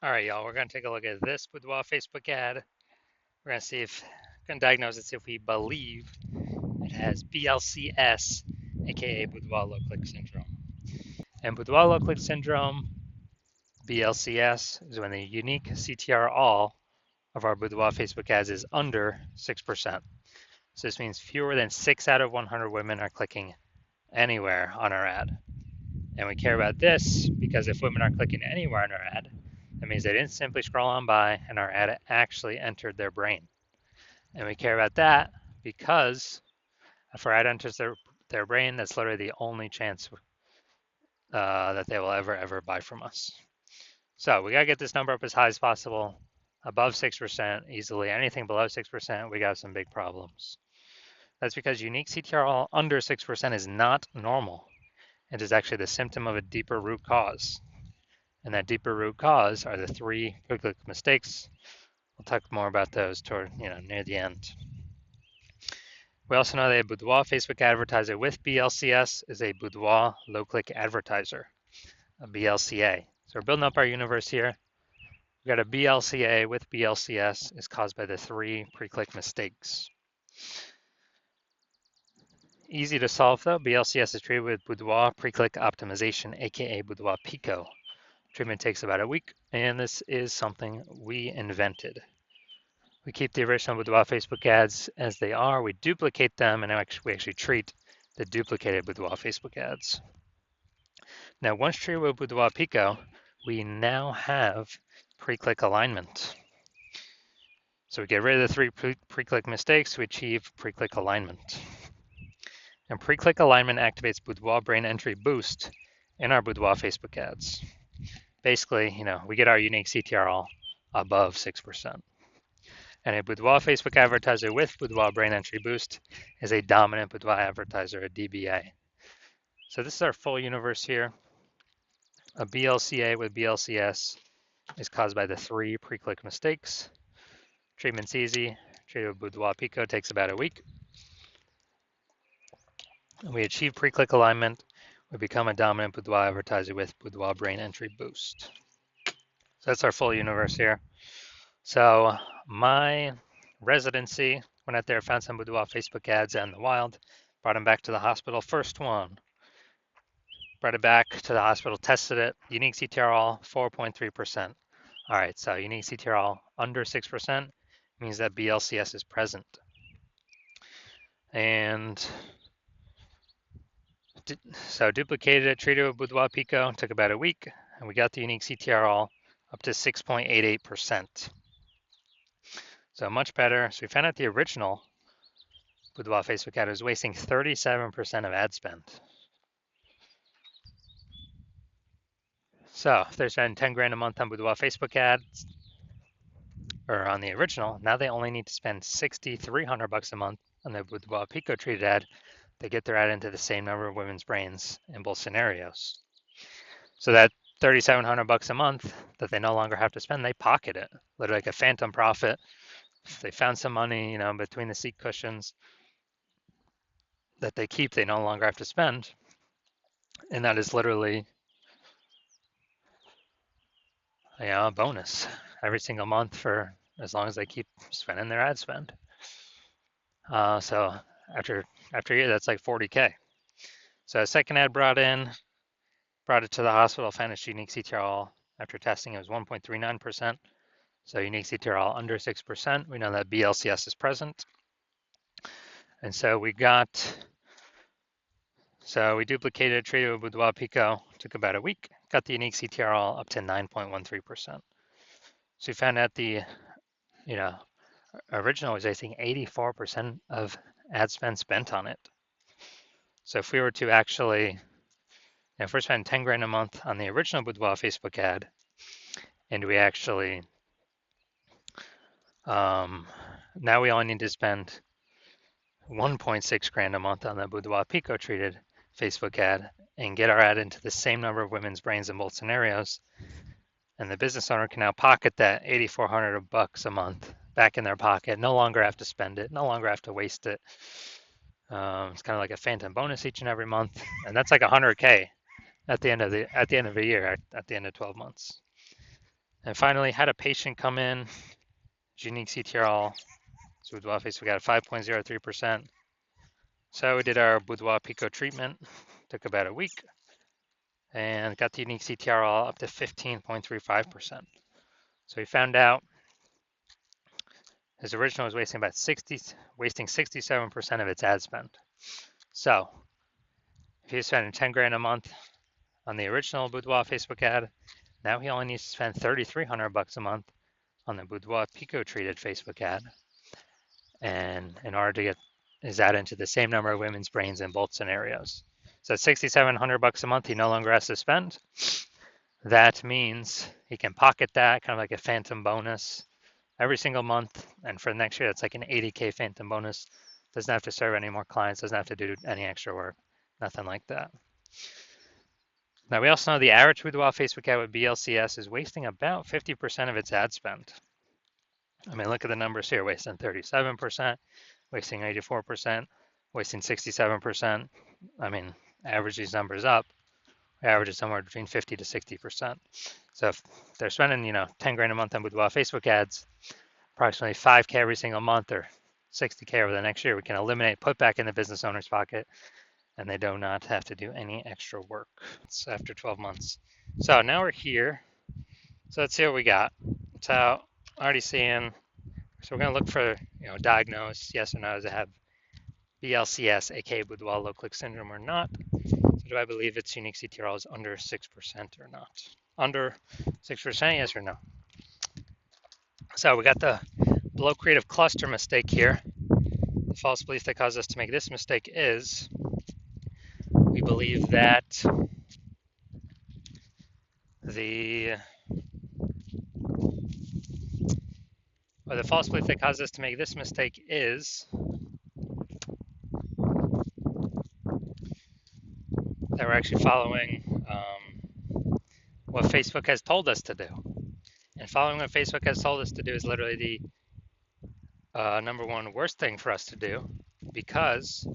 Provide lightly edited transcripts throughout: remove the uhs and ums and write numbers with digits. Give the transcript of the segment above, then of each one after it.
All right, y'all, we're going to take a look at this Boudoir Facebook ad. We're going to going to diagnose it, see if we believe it has BLCS, aka Boudoir low click syndrome. And Boudoir low click syndrome, BLCS, is when the unique CTR all of our Boudoir Facebook ads is under 6%. So this means fewer than 6 out of 100 women are clicking anywhere on our ad. And we care about this because if women are clicking anywhere on our ad, that means they didn't simply scroll on by and our ad actually entered their brain. And we care about that because if our ad enters their brain, that's literally the only chance that they will ever buy from us. So we got to get this number up as high as possible, above 6% easily. Anything below 6%, we got some big problems. That's because unique CTRL under 6% is not normal. It is actually the symptom of a deeper root cause. And that deeper root cause are the three quick mistakes. We'll talk more about those toward near the end. We also know that a Boudoir Facebook advertiser with BLCS is a Boudoir low-click advertiser, a BLCA. So we're building up our universe here. We got a BLCA with BLCS is caused by the three pre-click mistakes. Easy to solve though. BLCS is treated with Boudoir pre-click optimization, aka Boudoir Pico. Treatment takes about a week, and this is something we invented. We keep the original Boudoir Facebook ads as they are. We duplicate them, and we actually treat the duplicated Boudoir Facebook ads. Now, once treated with Boudoir Pico, we now have pre-click alignment. So we get rid of the three pre-click mistakes to achieve pre-click alignment. And pre-click alignment activates Boudoir brain entry boost in our Boudoir Facebook ads. Basically, we get our unique CTRL above 6%. And a Boudoir Facebook advertiser with Boudoir brain entry boost is a dominant Boudoir advertiser, a DBA. So this is our full universe here. A BLCA with BLCS is caused by the three pre-click mistakes. Treatment's easy. Treatment with Boudoir Pico takes about a week. And we achieve pre-click alignment. We become a dominant Boudoir advertiser with Boudoir brain entry boost. So that's our full universe here. So my residency, went out there, found some Boudoir Facebook ads out in the wild, brought them back to the hospital. First one, brought it back to the hospital, tested it. Unique CTRL, 4.3%. All right, so unique CTRL under 6% means that BLCS is present. And so duplicated it, treated with Boudoir Pico, took about a week, and we got the unique CTRL up to 6.88%. So much better. So we found out the original Boudoir Facebook ad was wasting 37% of ad spend. So if they're spending 10 grand a month on Boudoir Facebook ads, or on the original, now they only need to spend 6,300 bucks a month on the Boudoir Pico treated ad. They get their ad into the same number of women's brains in both scenarios. So that 3,700 bucks a month that they no longer have to spend, they pocket it, literally like a phantom profit. If they found some money, between the seat cushions that they keep, they no longer have to spend. And that is literally, a bonus every single month for as long as they keep spending their ad spend. So after a year, that's like 40K. So a second ad brought it to the hospital, found its unique CTRL. After testing, it was 1.39%. So unique CTRL under 6%. We know that BLCS is present. And so we duplicated, treated with Boudoir Pico, took about a week, got the unique CTRL up to 9.13%. So we found out the, original was, I think, 84% of ad spend spent on it. So if we were to actually, if we're spending 10 grand a month on the original Boudoir Facebook ad, and we actually, now we only need to spend 1.6 grand a month on the Boudoir Pico treated Facebook ad and get our ad into the same number of women's brains in both scenarios. And the business owner can now pocket that 8,400 bucks a month back in their pocket, no longer have to spend it, no longer have to waste it. It's kind of like a phantom bonus each and every month, and that's like 100K at the end of the year, at the end of 12 months. And finally, had a patient come in, unique CTRL, so Boudoir Facebook ad 5.03%. So we did our Boudoir Pico treatment, took about a week, and got the unique CTRL up to 15.35%. So we found out his original was wasting 67% of its ad spend. So if he was spending 10 grand a month on the original Boudoir Facebook ad, now he only needs to spend 3,300 bucks a month on the Boudoir Pico treated Facebook ad. And in order to get his ad into the same number of women's brains in both scenarios. So at 6,700 bucks a month, he no longer has to spend. That means he can pocket that, kind of like a phantom bonus, every single month. And for next year, that's like an 80K phantom bonus. Doesn't have to serve any more clients, doesn't have to do any extra work, nothing like that. Now, we also know the average Boudoir Facebook ad with BLCS is wasting about 50% of its ad spend. I mean, look at the numbers here, wasting 37%, wasting 84%, wasting 67%. I mean, average these numbers up, average is somewhere between 50 to 60%. So if they're spending, 10 grand a month on Boudoir Facebook ads, approximately 5K every single month or 60K over the next year, we can eliminate, put back in the business owner's pocket, and they do not have to do any extra work. It's after 12 months. So now we're here. So let's see what we got. So already seeing, so we're going to look for, diagnose, yes or no, does it have BLCS, aka Boudoir low click syndrome or not? So do I believe its unique CTRL is under 6% or not? Under 6%, yes or no? So we got the below creative cluster mistake here. The false belief that caused us to make this mistake is we believe that the false belief that caused us to make this mistake is that we're actually following what Facebook has told us to do. And following what Facebook has told us to do is literally the number one worst thing for us to do, because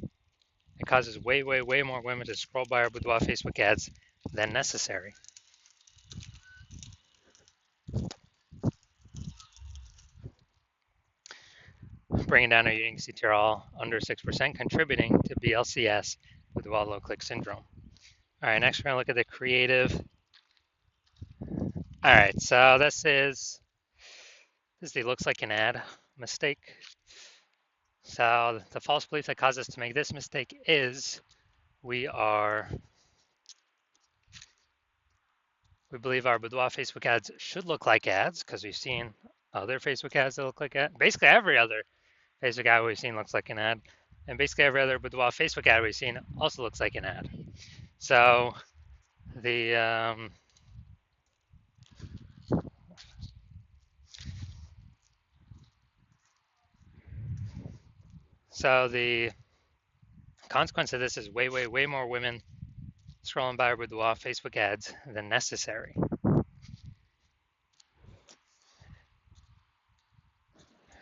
it causes way, way, way more women to scroll by our Boudoir Facebook ads than necessary. Bringing down our unique CTRL under 6%, contributing to BLCS Boudoir low click syndrome. All right, next we're going to look at the creative. All right, so this is the looks like an ad mistake. So the false belief that caused us to make this mistake is we believe our Boudoir Facebook ads should look like ads because we've seen other Facebook ads that look like ads. Basically every other Facebook ad we've seen looks like an ad. And basically every other Boudoir Facebook ad we've seen also looks like an ad. So the consequence of this is way, way, way more women scrolling by our Boudoir Facebook ads than necessary.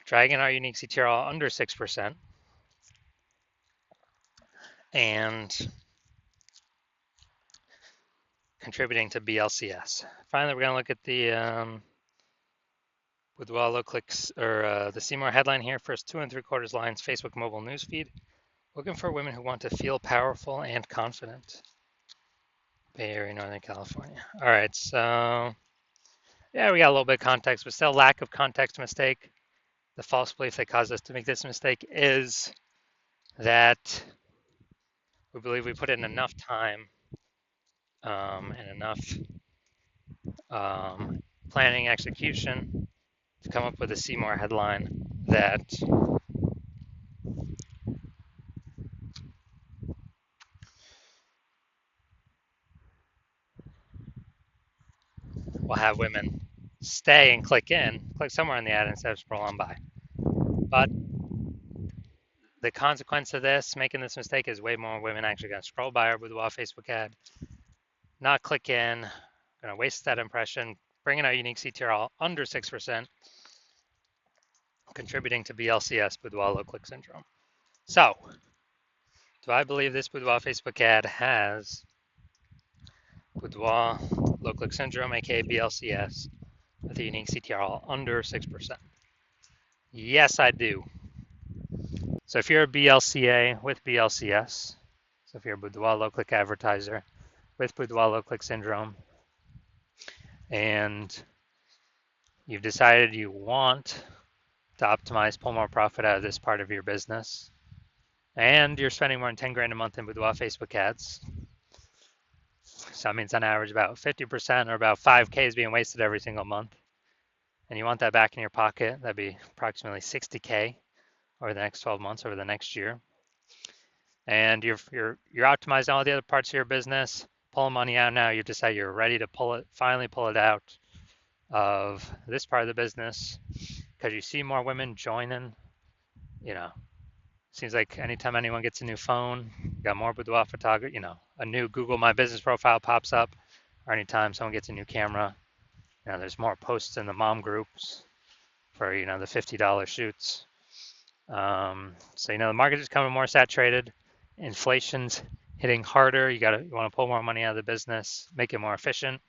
Dragging our unique CTRL under 6% and contributing to BLCS. Finally, we're going to look at the Boudoir low clicks, or the Seymour headline here. First 2 3/4 lines, Facebook mobile newsfeed. Looking for women who want to feel powerful and confident. Bay Area, Northern California. All right, so yeah, we got a little bit of context, but still lack of context mistake. The false belief that caused us to make this mistake is that we believe we put in enough time and enough planning execution to come up with a Seymour headline that will have women stay and click somewhere in the ad instead of scroll on by. But the consequence of this, making this mistake, is way more women actually going to scroll by our Boudoir Facebook ad, not click in, going to waste that impression, bringing our unique CTRL under 6%, contributing to BLCS, Boudoir low click syndrome. So, do I believe this Boudoir Facebook ad has Boudoir low click syndrome, aka BLCS, with a unique CTR under 6%? Yes, I do. So if you're a BLCA with BLCS, so if you're a Boudoir low-click advertiser with Boudoir low-click syndrome, and you've decided you want to optimize, pull more profit out of this part of your business, and you're spending more than 10 grand a month in Boudoir Facebook ads, so that means on average about 50% or about 5K is being wasted every single month, and you want that back in your pocket, that'd be approximately 60K over the next 12 months, over the next year. And you're optimizing all the other parts of your business, pulling money out now. You decide you're ready to finally pull it out of this part of the business because you see more women joining. You know, seems like anytime anyone gets a new phone, you got more boudoir photography. You know, a new Google My Business profile pops up, or anytime someone gets a new camera, you know, there's more posts in the mom groups for the $50 shoots. So the market is becoming more saturated. Inflation's hitting harder. You want to pull more money out of the business, make it more efficient,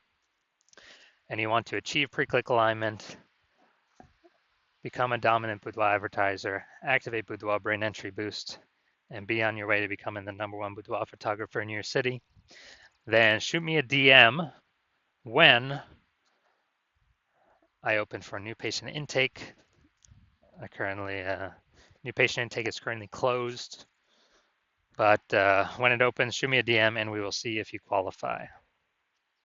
and you want to achieve pre-click alignment, become a dominant boudoir advertiser, activate Boudoir Brain Entry Boost, and be on your way to becoming the #1 boudoir photographer in your city. Then shoot me a DM when I open for new patient intake. New patient intake is currently closed. But when it opens, shoot me a DM and we will see if you qualify.